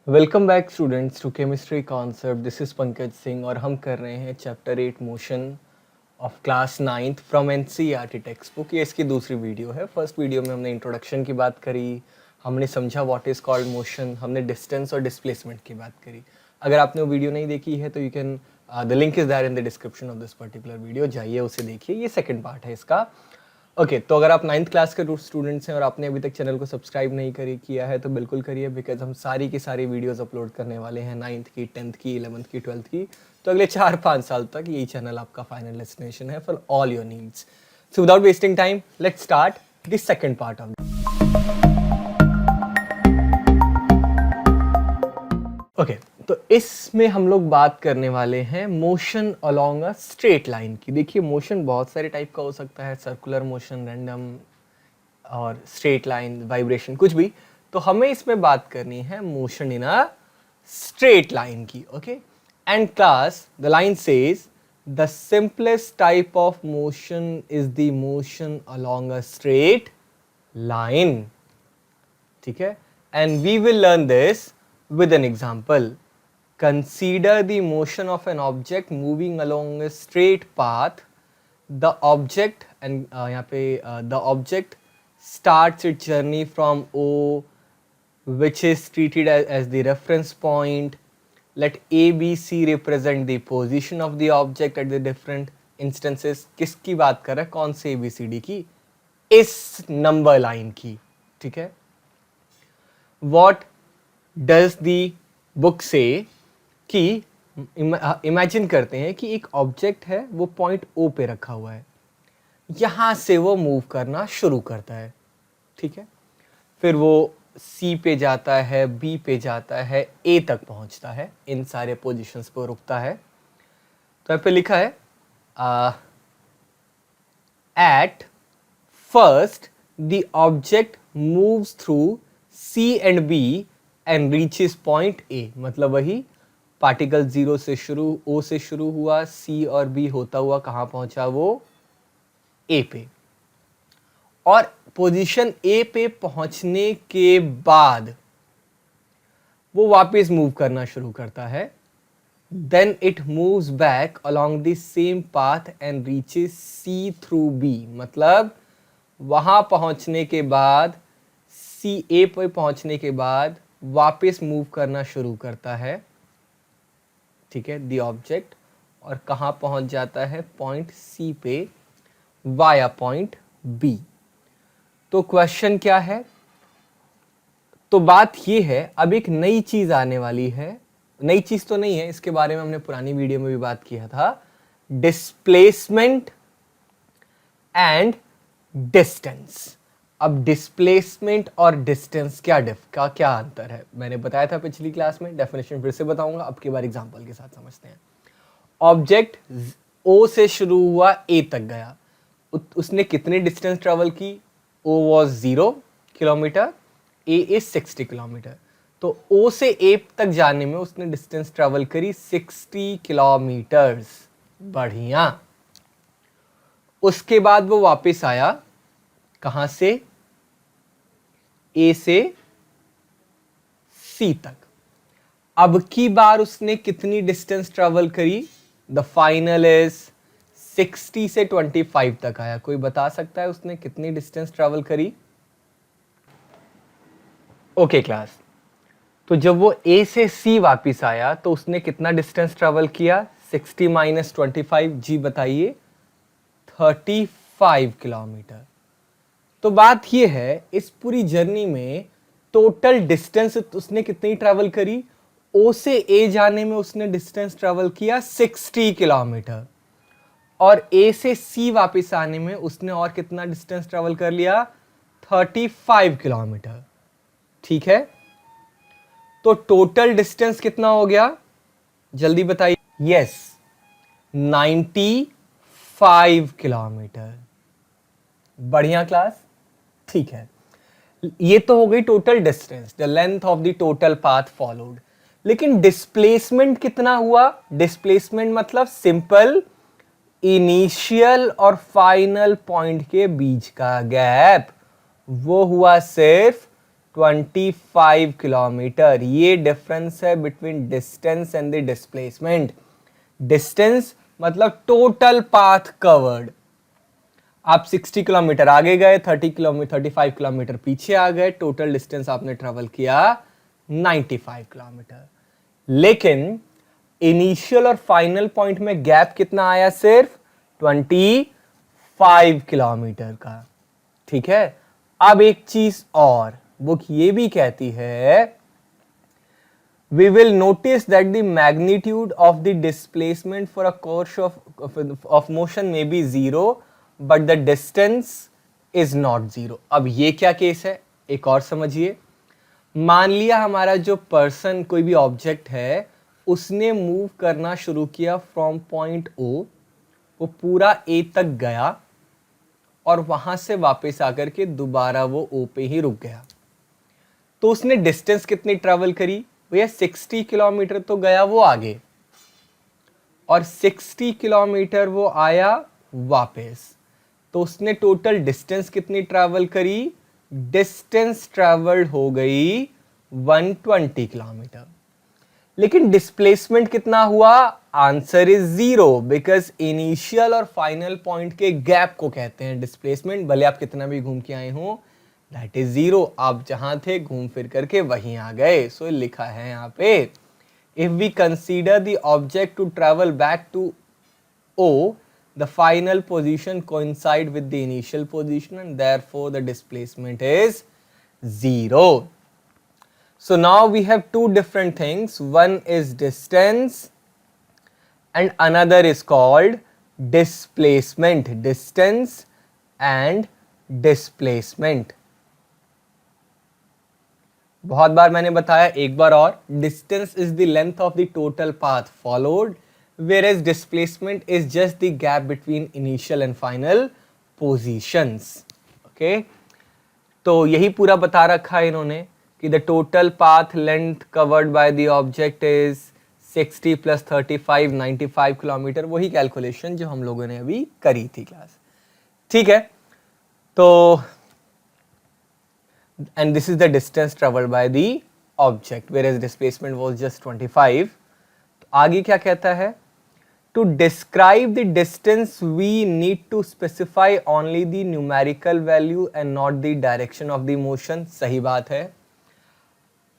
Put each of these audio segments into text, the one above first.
Welcome back students to chemistry concept. This is Pankaj Singh और हम कर रहे हैं chapter 8 motion of class 9th from NCERT textbook. ये इसकी दूसरी वीडियो है। फर्स्ट वीडियो में हमने इंट्रोडक्शन की बात करी, हमने समझा व्हाट इज़ कॉल्ड मोशन, हमने डिस्टेंस और डिस्प्लेसमेंट की बात करी। अगर आपने वो वीडियो नहीं देखी है तो you can the link is there in the description of this particular video, जाइए उसे देखिए। ये सेकेंड पार्ट है इसका। ओके तो अगर आप 9th क्लास के स्टूडेंट्स हैं और आपने अभी तक चैनल को सब्सक्राइब नहीं किया है तो बिल्कुल करिए, बिकॉज हम सारी की सारी वीडियोस अपलोड करने वाले हैं 9th की, 10th की, 11th की, 12th की। तो अगले 4-5 साल तक यही चैनल आपका फाइनल डेस्टिनेशन है for all your needs. So without wasting time let's start the second part of. Okay तो इसमें हम लोग बात करने वाले हैं motion along a straight line की। देखिए मोशन बहुत सारे टाइप का हो सकता है, सर्कुलर मोशन, रैंडम और स्ट्रेट लाइन, वाइब्रेशन, कुछ भी। तो हमें इसमें बात करनी है motion in a straight line की। Okay and class the line says the simplest type of motion is the motion along a straight line. ठीक है, and we will learn this with an example. Consider the motion of an object moving along a straight path. The object and यहाँ पे the object starts its journey from O, which is treated as the reference point. Let A, B, C represent the position of the object at the different instances. किसकी बात कर रहा है, कौन से ABCD की? इस नंबर लाइन की। ठीक है, what डज दी बुक से कि इमेजिन करते हैं कि एक ऑब्जेक्ट है, वो पॉइंट ओ पे रखा हुआ है, यहां से वो मूव करना शुरू करता है। ठीक है, फिर वो सी पे जाता है, बी पे जाता है, ए तक पहुंचता है, इन सारे पोजीशंस पे रुकता है। तो यहाँ पे लिखा है at first the object moves through C and B and reaches point A. मतलब वही पार्टिकल जीरो से शुरू, ओ से शुरू हुआ, सी और बी होता हुआ कहां पहुंचा, वो ए पे। और पोजीशन ए पे पहुंचने के बाद वो वापस मूव करना शुरू करता है। Then it moves back along the same path and reaches C through B. मतलब वहां पहुंचने के बाद, सी ए पे पहुंचने के बाद वापस मूव करना शुरू करता है। ठीक है, दी ऑब्जेक्ट, और कहां पहुंच जाता है, पॉइंट सी पे वाया पॉइंट बी। तो क्वेश्चन क्या है, तो बात ये है, अब एक नई चीज आने वाली है। नई चीज तो नहीं है, इसके बारे में हमने पुरानी वीडियो में भी बात किया था। Displacement and distance. अब डिस्प्लेसमेंट और डिस्टेंस क्या अंतर है, मैंने बताया था पिछली क्लास में, डेफिनेशन फिर से बताऊंगा, अब की बार एग्जांपल के साथ समझते हैं। ऑब्जेक्ट ओ से शुरू हुआ, ए तक गया, उसने कितनी डिस्टेंस ट्रेवल की, O was 0 kilometre, A is 60 kilometre. तो ओ से ए तक जाने में उसने डिस्टेंस ट्रेवल करी 60 किलोमीटर्स। बढ़िया। उसके बाद वो वापस आया, कहां से, ए से सी तक। अब की बार उसने कितनी डिस्टेंस ट्रेवल करी, द फाइनल इज 60 से 25 तक आया। कोई बता सकता है उसने कितनी डिस्टेंस ट्रेवल करी? ओके क्लास, तो जब वो ए से सी वापस आया तो उसने कितना डिस्टेंस ट्रेवल किया, 60 माइनस 25, जी बताइए, 35 किलोमीटर। तो बात ये है, इस पूरी जर्नी में टोटल डिस्टेंस उसने कितनी ट्रैवल करी, ओ से ए जाने में उसने डिस्टेंस ट्रैवल किया 60 किलोमीटर, और ए से सी वापस आने में उसने और कितना डिस्टेंस ट्रैवल कर लिया, 35 किलोमीटर। ठीक है, तो टोटल डिस्टेंस कितना हो गया, जल्दी बताइए। Yes, 95 kilometre. बढ़िया क्लास, ठीक है। ये तो हो गई total distance, the length of the total path followed. लेकिन डिस्प्लेसमेंट कितना हुआ, डिस्प्लेसमेंट मतलब सिंपल इनिशियल और फाइनल पॉइंट के बीच का गैप, वो हुआ सिर्फ 25 किलोमीटर। ये डिफरेंस है between distance and the displacement. Distance मतलब टोटल पाथ कवर्ड। आप 60 किलोमीटर आगे गए, 35 किलोमीटर पीछे आ गए, टोटल डिस्टेंस आपने ट्रेवल किया 95 किलोमीटर। लेकिन इनिशियल और फाइनल पॉइंट में गैप कितना आया? सिर्फ 25 किलोमीटर का। ठीक है, अब एक चीज और, बुक ये भी कहती है we will notice that the magnitude of the displacement for a course of motion may be zero but the distance is not zero। अब ये क्या केस है, एक और समझिए। मान लिया हमारा जो पर्सन, कोई भी ऑब्जेक्ट है, उसने मूव करना शुरू किया फ्रॉम पॉइंट ओ, वो पूरा ए तक गया और वहां से वापस आकर के दोबारा वो ओ पे ही रुक गया। तो उसने डिस्टेंस कितनी ट्रेवल करी? भैया 60 किलोमीटर तो गया वो आगे, और 60 किलोमीटर वो आया वापस। तो उसने टोटल डिस्टेंस कितनी ट्रैवल करी? डिस्टेंस ट्रैवल्ड हो गई 120 किलोमीटर। लेकिन डिस्प्लेसमेंट कितना हुआ? Answer is zero, because initial और फाइनल पॉइंट के गैप को कहते हैं डिस्प्लेसमेंट। भले आप कितना भी घूम के आए हो, दैट इज जीरो। आप जहां थे घूम फिर करके वहीं आ गए। सो लिखा है यहां पे, if we consider the object to travel back to O, the final position coincide with the initial position and therefore the displacement is zero. So now we have two different things. One is distance and another is called displacement. Distance and displacement. बहुत बार मैंने बताया, एक बार और, distance is the length of the total path followed, whereas displacement is just the gap between initial and final positions. Okay, तो यही पूरा बता रखा है इन्होंने कि the total path length covered by the object is 60 plus 35 95 kilometre. वही calculation जो हम लोगों ने अभी करी थी क्लास। ठीक है, तो and this is the distance traveled by the object whereas displacement was just 25। तो आगे क्या कहता है? To describe the distance we need to specify only the numerical value and not the direction of the motion। सही बात है।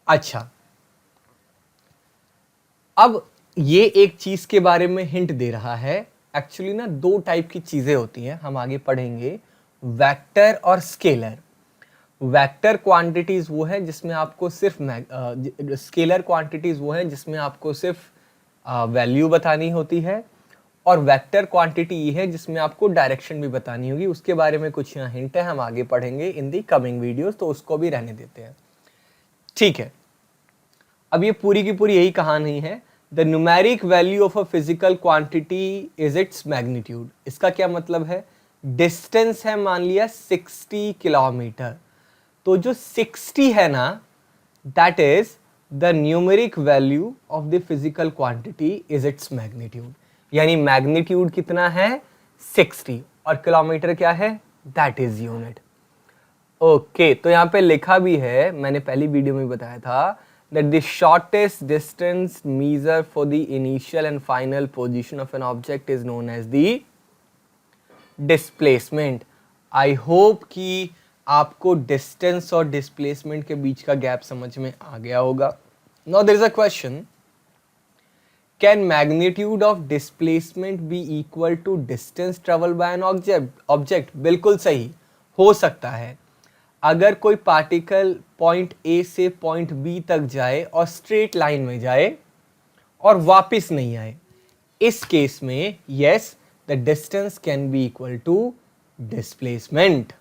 अच्छा, अब ये एक चीज के बारे में हिंट दे रहा है। एक्चुअली ना दो टाइप की चीजें होती हैं, हम आगे पढ़ेंगे, वेक्टर और स्केलर। वेक्टर क्वांटिटीज वो है जिसमें आपको सिर्फ स्केलर क्वांटिटीज वो है जिसमें आपको सिर्फ वैल्यू बतानी होती है, और वेक्टर क्वांटिटी ये है जिसमें आपको डायरेक्शन भी बतानी होगी। उसके बारे में कुछ यहाँ हिंट है, हम आगे पढ़ेंगे इन दी कमिंग वीडियोस, तो उसको भी रहने देते हैं। ठीक है, अब ये पूरी की पूरी यही कहानी है। The numeric value of a physical quantity is its magnitude. इसका क्या मतलब है? डिस्टेंस है मान लिया 60 किलोमीटर, तो जो 60 है ना, that is the numeric value of the physical quantity is its magnitude. यानी मैग्नीट्यूड कितना है? 60, और किलोमीटर क्या है? That is unit. ओके, तो यहां पे लिखा भी है, मैंने पहली वीडियो में बताया था, that the shortest distance measure for the initial and final position of an object is known as the displacement। I hope कि आपको distance और displacement के बीच का गैप समझ में आ गया होगा। Now there is a question, can magnitude of displacement be equal to distance traveled by an object? बिल्कुल सही, हो सकता है। अगर कोई पार्टिकल पॉइंट ए से पॉइंट बी तक जाए और स्ट्रेट लाइन में जाए और वापस नहीं आए, इस केस में yes, the distance can be equal to displacement.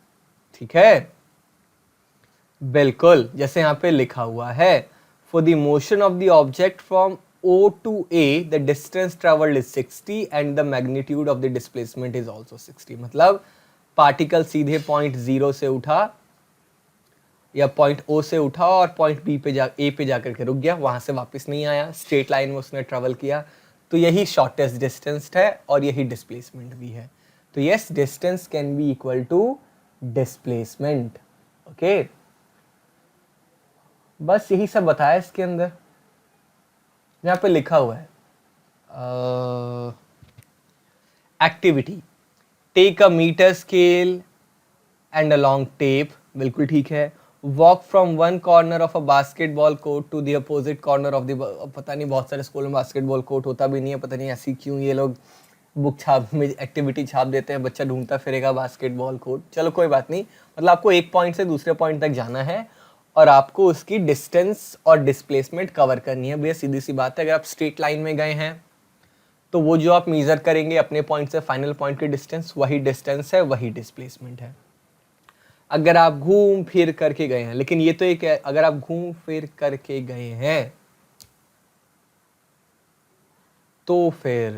ठीक है, बिल्कुल जैसे यहां पे लिखा हुआ है, for the motion of the object from O to A the distance travelled is 60 and the magnitude of the displacement is also 60। मतलब पार्टिकल सीधे पॉइंट जीरो से उठा या पॉइंट ओ से उठा और पॉइंट बी पे ए पे जाकर के रुक गया, वहां से वापस नहीं आया, स्ट्रेट लाइन में उसने ट्रेवल किया, तो यही शॉर्टेस्ट डिस्टेंस है और यही डिस्प्लेसमेंट भी है। तो yes, distance can be equal to displacement. Okay, बस यही सब बताया इसके अंदर, यहाँ पे लिखा हुआ है activity, take a metre scale and a long tape, बिल्कुल ठीक है। Walk from one corner of a basketball court to the opposite corner of the, पता नहीं बहुत सारे स्कूल में बास्केटबॉल कोर्ट होता भी नहीं है, पता नहीं ऐसी क्यों ये लोग बुक छाप में एक्टिविटी छाप देते हैं, बच्चा ढूंढता फिरेगा बास्केटबॉल कोर्ट। चलो कोई बात नहीं, मतलब आपको एक पॉइंट से दूसरे पॉइंट तक जाना है और आपको उसकी डिस्टेंस और डिस्प्लेसमेंट कवर करनी है। भैया सीधी सी बात है, अगर आप स्ट्रेट लाइन में गए हैं तो वो जो आप मेजर करेंगे अपने पॉइंट से फाइनल पॉइंट की डिस्टेंस, वही डिस्टेंस है, वही डिस्प्लेसमेंट है। अगर आप घूम फिर करके गए हैं, लेकिन ये तो एक है, अगर आप घूम फिर करके गए हैं तो फिर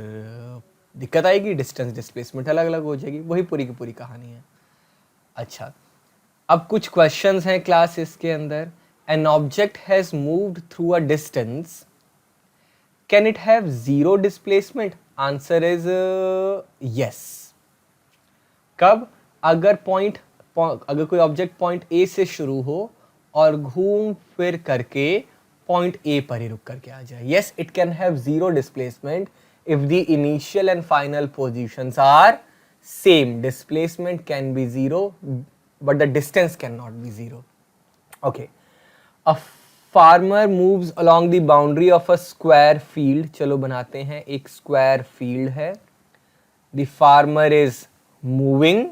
दिक्कत आएगी, डिस्टेंस डिस्प्लेसमेंट अलग अलग हो जाएगी, वही पूरी की पूरी कहानी है। अच्छा, अब कुछ क्वेश्चंस हैं क्लास इसके अंदर। An object has moved through a distance, can it have zero displacement? Answer is yes. कब? अगर कोई ऑब्जेक्ट पॉइंट ए से शुरू हो और घूम फिर करके पॉइंट ए पर ही रुक करके आ जाए। Yes, it can have zero displacement if the initial and final positions are same. Displacement can be zero but the distance can not be zero. Okay, a farmer moves along the boundary of a square field. चलो बनाते हैं, एक square field है, the farmer is moving.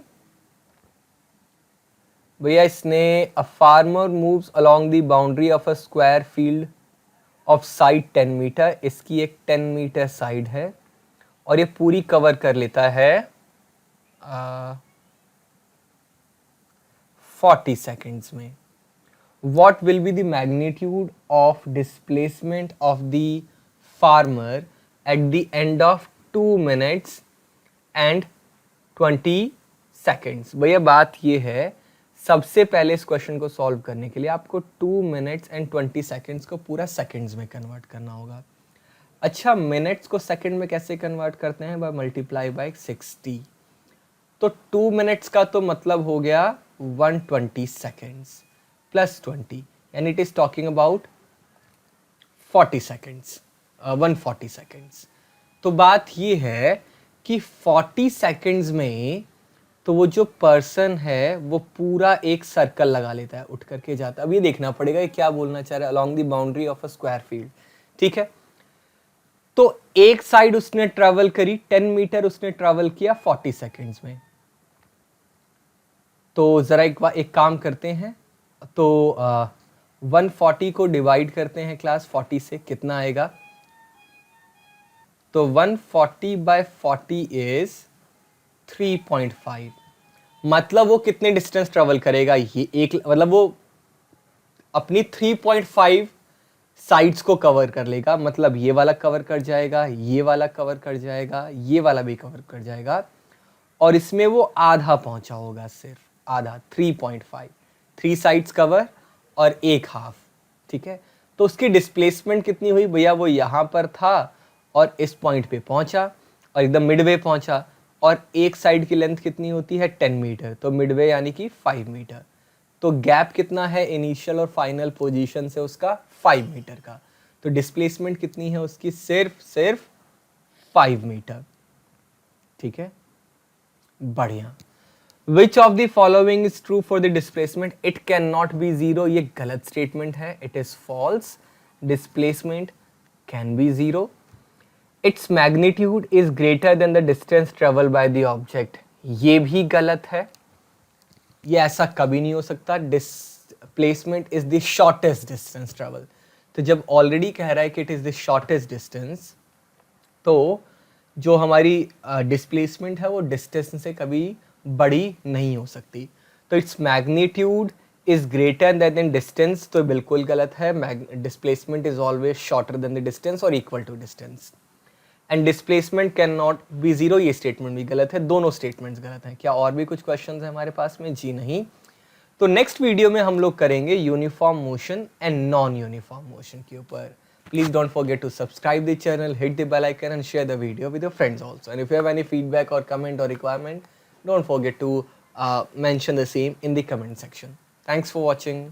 भैया इसने a farmer moves along the boundary of a square field of side 10 metre. इसकी एक 10 metre side है और ये पूरी कवर कर लेता है 40 सेकेंड्स में। What will be the magnitude of displacement of the farmer at the end of 2 minutes and 20 seconds? भैया बात ये है, सबसे पहले इस क्वेश्चन को सॉल्व करने के लिए आपको 2 मिनट्स एंड 20 सेकेंड्स को पूरा सेकेंड्स में कन्वर्ट करना होगा। अच्छा, मिनट्स को सेकेंड में कैसे कन्वर्ट करते हैं? By multiply by 60। तो 2 मिनट्स का तो मतलब हो गया 120 सेकेंड्स प्लस 20, यानी it is talking about 40 seconds, 140 seconds. तो बात ये है कि 40 सेकेंड्स में तो वो जो पर्सन है वो पूरा एक सर्कल लगा लेता है, उठ करके जाता है। अब ये देखना पड़ेगा ये क्या बोलना चाह रहा है, along the boundary of a square field. ठीक है, तो एक साइड उसने ट्रेवल करी 10 मीटर, उसने ट्रेवल किया 40 सेकेंड्स में। तो जरा एक काम करते हैं, तो 140 को डिवाइड करते हैं क्लास 40 से, कितना आएगा? तो 140 बाय 40 इज 3.5। मतलब वो कितने डिस्टेंस ट्रेवल करेगा? ये एक, मतलब वो अपनी 3.5 साइड्स को कवर कर लेगा। मतलब ये वाला कवर कर जाएगा, ये वाला कवर कर जाएगा, ये वाला भी कवर कर जाएगा, और इसमें वो आधा पहुंचा होगा, सिर्फ आधा, 3.5। 3 साइड्स कवर और एक हाफ। ठीक है, तो उसकी डिस्प्लेसमेंट कितनी हुई भैया? वो यहां पर था और इस पॉइंट पे पहुंचा और एकदम मिडवे पहुंचा, और एक साइड की लेंथ कितनी होती है? 10 मीटर, तो मिडवे यानी कि 5 मीटर। तो गैप कितना है इनिशियल और फाइनल पोजीशन से उसका? 5 मीटर का। तो डिस्प्लेसमेंट कितनी है उसकी? सिर्फ 5 मीटर। ठीक है, बढ़िया। Which of the following is true for the displacement? It cannot be zero. ये गलत स्टेटमेंट है, it is false. Displacement can be zero. Its magnitude is greater than the distance traveled by the object. ये भी गलत है, ये ऐसा कभी नहीं हो सकता। Displacement is the shortest distance travel. तो जब ऑलरेडी कह रहा है कि it is the shortest distance, तो जो हमारी डिस्प्लेसमेंट है वो डिस्टेंस से कभी बड़ी नहीं हो सकती। तो its magnitude is greater than distance, तो बिल्कुल गलत है। Displacement is always shorter than the distance or equal to distance. And displacement can not be zero, ये स्टेटमेंट भी गलत है। दोनों स्टेटमेंट्स गलत हैं। क्या और भी कुछ क्वेश्चन है हमारे पास में? जी नहीं। तो नेक्स्ट वीडियो में हम लोग करेंगे uniform motion and non uniform motion के ऊपर। Please don't forget to subscribe the channel, hit the bell icon and share the video with your friends also. And if you have any feedback or comment or requirement, don't forget to mention the same in the comment section. Thanks for watching.